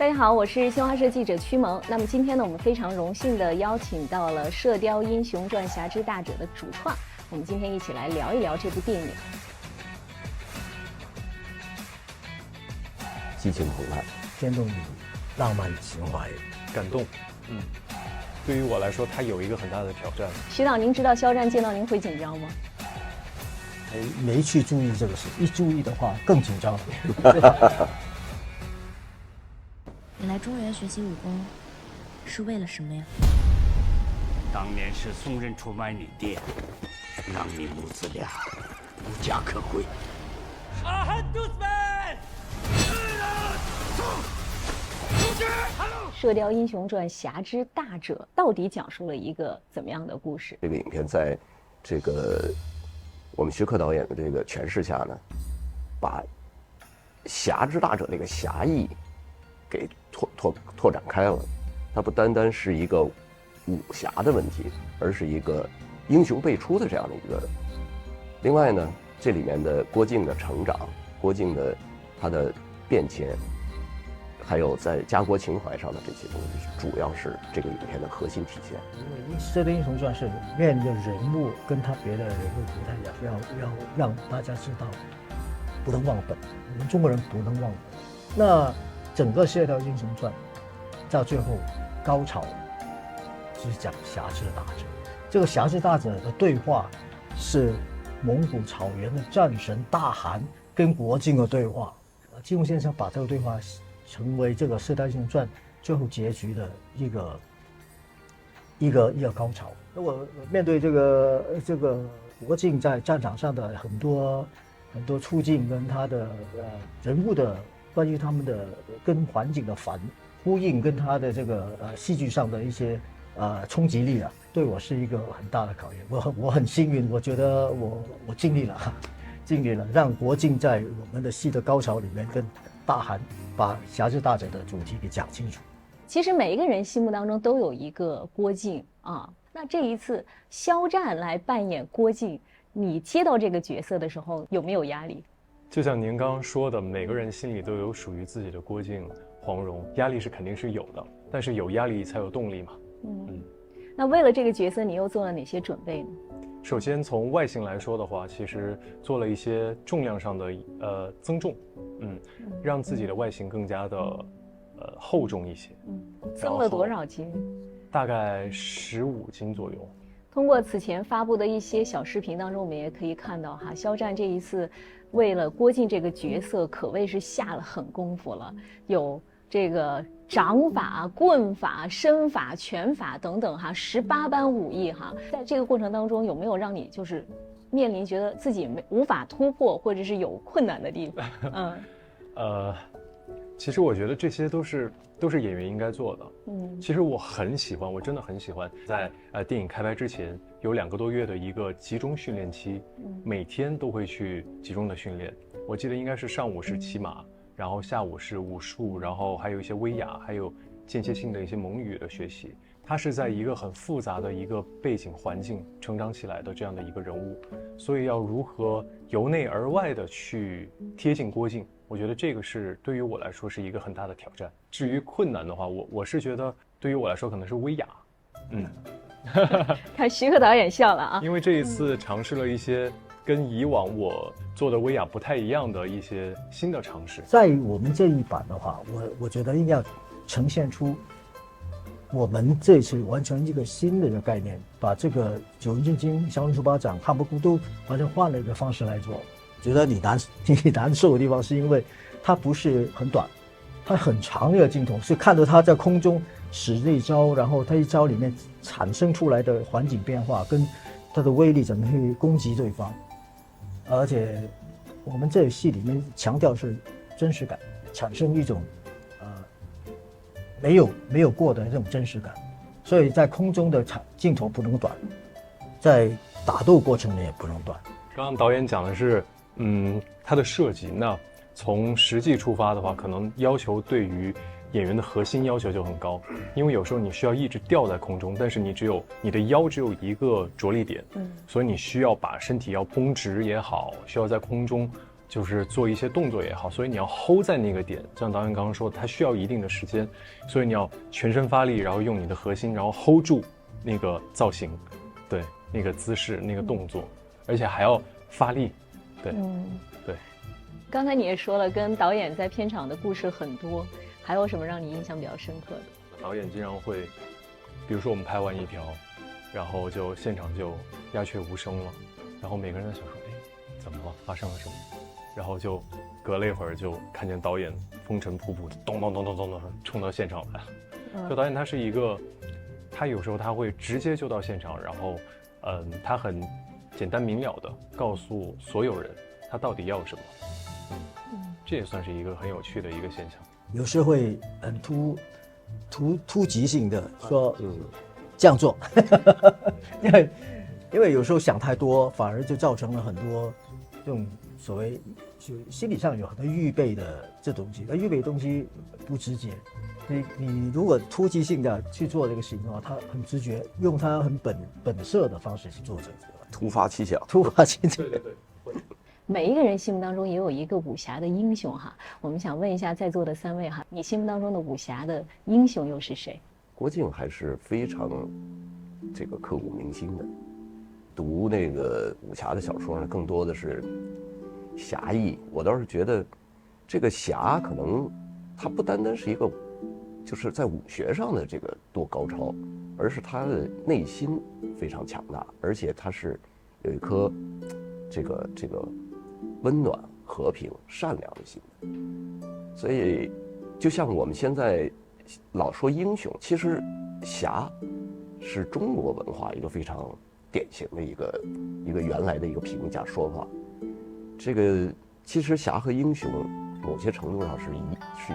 大家好，我是新华社记者曲萌。那么今天呢，我们非常荣幸地邀请到了《射雕英雄传：侠之大者》的主创，我们今天一起来聊一聊这部电影。激情澎湃，天动地浪漫情怀，感动。对于我来说，它有一个很大的挑战。徐导，您知道肖战见到您会紧张吗？没去注意这个事，一注意的话更紧张了。你来中原学习武功，是为了什么呀？当年是宋任出卖你爹，让你母子俩无家可归。阿汉杜斯曼，《射雕英雄传：侠之大者》到底讲述了一个怎么样的故事？这个影片在这个我们徐克导演的这个诠释下呢，把侠之大者这个侠义给拓展开了。它不单单是一个武侠的问题，而是一个英雄辈出的这样的一个。另外呢，这里面的郭靖的成长，郭靖的他的变迁，还有在家国情怀上的这些东西，主要是这个影片的核心体现。因为《射雕英雄传》是面的人物跟他别的人物不太一样，要让大家知道不能忘本，我们中国人不能忘本。那整个《射雕英雄传》到最后高潮是讲侠之大者。这个侠之大者的对话是蒙古草原的战神大汗跟国靖的对话。金庸先生把这个对话成为这个《射雕英雄传》最后结局的一个高潮。那我面对这个国靖在战场上的很多处境跟他的人物的关于他们的跟环境的呼应，跟他的这个戏剧上的一些冲击力啊，对我是一个很大的考验。我很幸运，我觉得我尽力了，让国靖在我们的戏的高潮里面跟大汗把侠之大者的主题给讲清楚。其实每一个人心目当中都有一个郭靖啊。那这一次肖战来扮演郭靖，你接到这个角色的时候有没有压力？就像您刚刚说的，每个人心里都有属于自己的郭靖、黄蓉，压力是肯定是有的，但是有压力才有动力嘛。那为了这个角色，你又做了哪些准备呢？首先从外形来说的话，其实做了一些重量上的增重，让自己的外形更加的厚重一些。增了多少斤？大概15斤左右。通过此前发布的一些小视频当中，我们也可以看到哈，肖战这一次为了郭靖这个角色，可谓是下了狠功夫了，有这个掌法、棍法、身法、拳法等等哈，18般武艺哈。在这个过程当中，有没有让你就是面临觉得自己无法突破，或者是有困难的地方？其实我觉得这些都是演员应该做的。其实我很喜欢，我真的很喜欢在电影开拍之前有2个多月的一个集中训练期，每天都会去集中的训练。我记得应该是上午是骑马，然后下午是武术，然后还有一些威亚，还有间歇性的一些蒙语的学习。他是在一个很复杂的一个背景环境成长起来的这样的一个人物，所以要如何由内而外的去贴近郭靖，我觉得这个是对于我来说是一个很大的挑战。至于困难的话，我是觉得对于我来说可能是威亚。看徐克导演笑了啊，因为这一次尝试了一些跟以往我做的威亚不太一样的一些新的尝试。在我们这一版的话，我觉得应该要呈现出我们这次完成一个新的一个概念，把这个九阴真经、降龙十八掌、汉不孤都完全换了一个方式来做。觉得你难受的地方是因为它不是很短，它很长的一个镜头，是看着他在空中使这一招，然后他一招里面产生出来的环境变化跟他的威力怎么去攻击对方。而且我们这个戏里面强调是真实感，产生一种没有过的这种真实感，所以在空中的镜头不能短，在打斗过程里也不能短。刚刚导演讲的是它的设计，那从实际出发的话，可能要求对于演员的核心要求就很高，因为有时候你需要一直吊在空中，但是你的腰只有一个着力点，所以你需要把身体要绷直也好，需要在空中就是做一些动作也好，所以你要 hold 在那个点，像导演刚刚说的，它需要一定的时间，所以你要全身发力，然后用你的核心，然后 hold 住那个造型，对，那个姿势，那个动作，而且还要发力，对，对。刚才你也说了，跟导演在片场的故事很多，还有什么让你印象比较深刻的？导演经常会，比如说我们拍完一条，然后就现场就鸦雀无声了，然后每个人在想说，哎，怎么了？发生了什么？然后就隔了一会儿，就看见导演风尘仆仆，咚咚咚咚咚咚冲到现场来了。就导演他是一个，他有时候他会直接就到现场，然后，他很简单明了的告诉所有人他到底要什么。这也算是一个很有趣的一个现象。有时会很突击性的说，这样做，因为有时候想太多，反而就造成了很多这种所谓就心理上有很多预备的这东西，而预备的东西不直接。你如果突击性的去做这个事情的话，他很直觉，用他很本色的方式去做这个，突发奇想。对。每一个人心目当中也有一个武侠的英雄哈，我们想问一下在座的3位哈，你心目当中的武侠的英雄又是谁？郭靖还是非常这个刻骨铭心的。读那个武侠的小说呢，更多的是侠义。我倒是觉得，这个侠可能它不单单是一个，就是在武学上的这个多高超，而是他的内心非常强大，而且他是有一颗这个温暖、和平、善良的心。所以，就像我们现在老说英雄，其实侠是中国文化一个非常典型的一个原来的一个评价说法。这个其实侠和英雄某些程度上是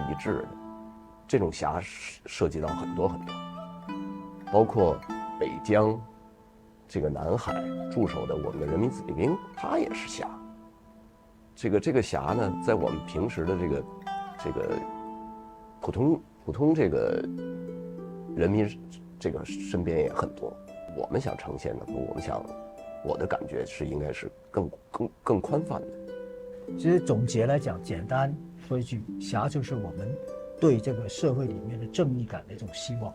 一致的。这种侠涉及到很多，包括北疆这个南海驻守的我们的人民子弟兵，他也是侠。这个侠呢，在我们平时的这个普通这个人民这个身边也很多。我们想呈现的，我的感觉是应该是更宽泛的。其实总结来讲，简单说一句，侠就是我们对这个社会里面的正义感的一种希望。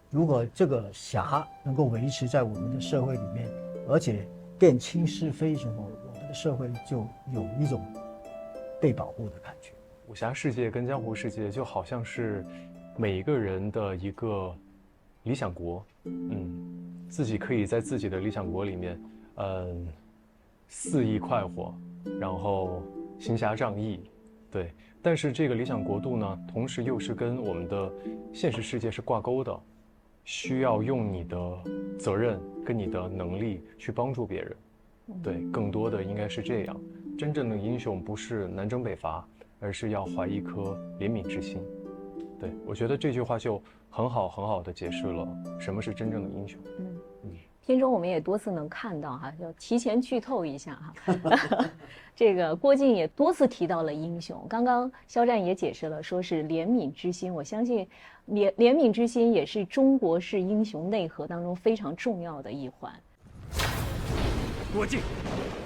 如果这个侠能够维持在我们的社会里面，而且辨清是非之后，我们的社会就有一种被保护的感觉。武侠世界跟江湖世界就好像是每一个人的一个理想国，自己可以在自己的理想国里面，肆意快活，然后行侠仗义，对。但是这个理想国度呢，同时又是跟我们的现实世界是挂钩的，需要用你的责任跟你的能力去帮助别人，对，更多的应该是这样。真正的英雄不是南征北伐，而是要怀一颗怜悯之心。对，我觉得这句话就很好的解释了什么是真正的英雄。片中我们也多次能看到哈，要提前剧透一下哈，这个郭靖也多次提到了英雄。刚刚肖战也解释了，说是怜悯之心。我相信怜悯之心也是中国式英雄内核当中非常重要的一环。郭靖，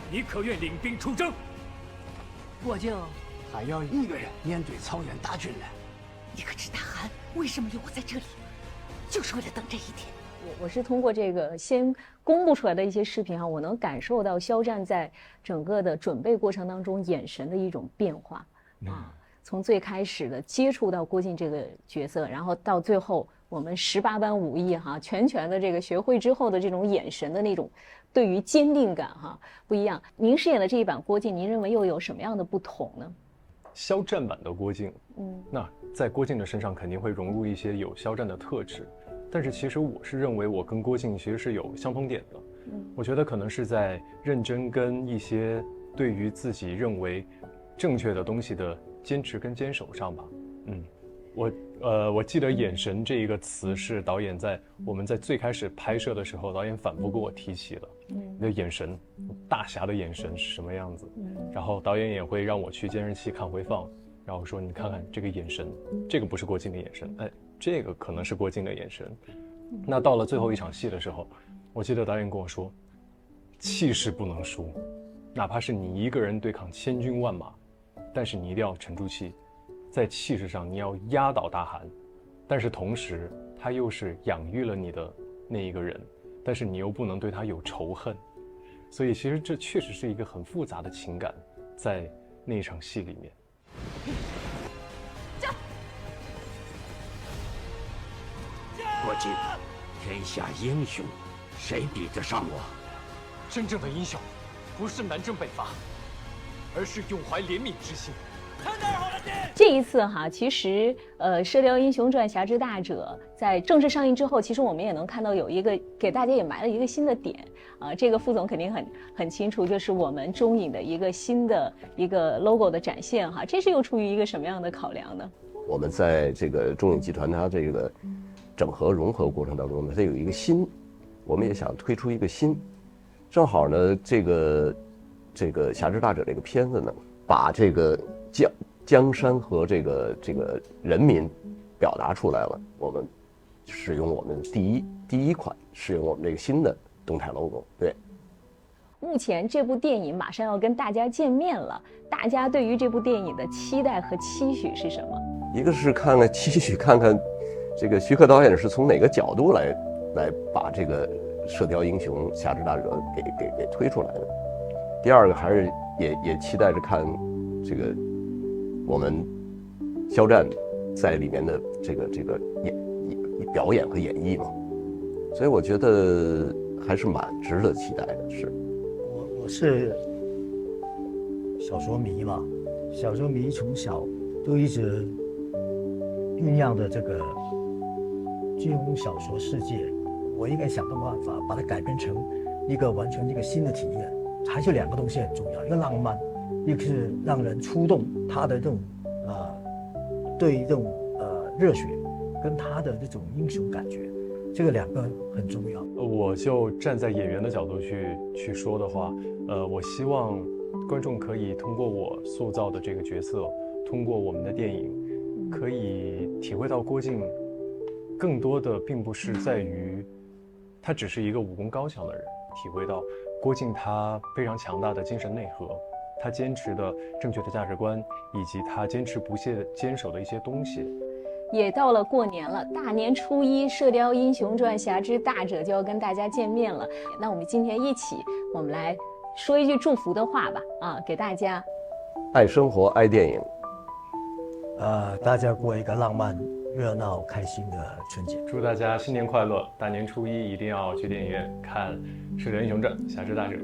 你可愿领兵出征？我就还要一个人面对草原大军呢。你可知大汗为什么留我在这里？就是为了等这一天。我是通过这个先公布出来的一些视频我能感受到肖战在整个的准备过程当中眼神的一种变化从最开始的接触到郭靖这个角色，然后到最后我们18般武艺全的这个学会之后的这种眼神的那种对于坚定感不一样。您饰演的这一版郭靖，您认为又有什么样的不同呢？肖战版的郭靖，那在郭靖的身上肯定会融入一些有肖战的特质。但是其实我是认为我跟郭靖其实是有相同点的，我觉得可能是在认真跟一些对于自己认为正确的东西的坚持跟坚守上吧。我记得眼神这一个词是导演我们在最开始拍摄的时候，导演反复跟我提起的，你的眼神，大侠的眼神是什么样子？然后导演也会让我去监视器看回放，然后说你看看这个眼神，这个不是郭靖的眼神，这个可能是郭靖的眼神。那到了最后一场戏的时候，我记得导演跟我说，气势不能输，哪怕是你一个人对抗千军万马，但是你一定要沉住气，在气势上你要压倒大汗，但是同时他又是养育了你的那一个人，但是你又不能对他有仇恨，所以其实这确实是一个很复杂的情感在那一场戏里面。郭靖，天下英雄，谁比得上我？真正的英雄，不是南征北伐，而是永怀怜悯之心。这一次哈，其实《射雕英雄传：侠之大者》在正式上映之后，其实我们也能看到有一个给大家也埋了一个新的点啊，这个副总肯定很清楚，就是我们中影的一个新的一个 logo 的展现哈，这是又出于一个什么样的考量呢？我们在这个中影集团它这个整合融合过程当中呢，它有一个新，我们也想推出一个新，正好呢，这个《侠之大者》这个片子呢，把这个江山和这个人民表达出来了。我们使用我们第一款，使用我们这个新的动态 logo。对，目前这部电影马上要跟大家见面了，大家对于这部电影的期待和期许是什么？一个是期许看看这个徐克导演是从哪个角度来把这个《射雕英雄侠之大者》给推出来的。第二个还是也期待着看这个我们肖战在里面的这个表演和演绎嘛，所以我觉得还是蛮值得期待的。是，我是小说迷嘛，小说迷从小都一直酝酿的这个金庸小说世界，我应该想个办法把它改编成一个完全一个新的体验。还是两个东西很重要，一个浪漫，一个是让人触动他的这种对这种热血，跟他的这种英雄感觉，这个两个很重要。我就站在演员的角度去说的话，我希望观众可以通过我塑造的这个角色，通过我们的电影，可以体会到郭靖更多的并不是在于他只是一个武功高强的人，体会到郭靖他非常强大的精神内核，他坚持的正确的价值观，以及他坚持不懈坚守的一些东西。也到了过年了，大年初一，《射雕英雄传：侠之大者》就要跟大家见面了。那我们今天一起，我们来说一句祝福的话吧，给大家。爱生活，爱电影。大家过一个浪漫、热闹、开心的春节。祝大家新年快乐！大年初一一定要去电影院看《射雕英雄传：侠之大者》。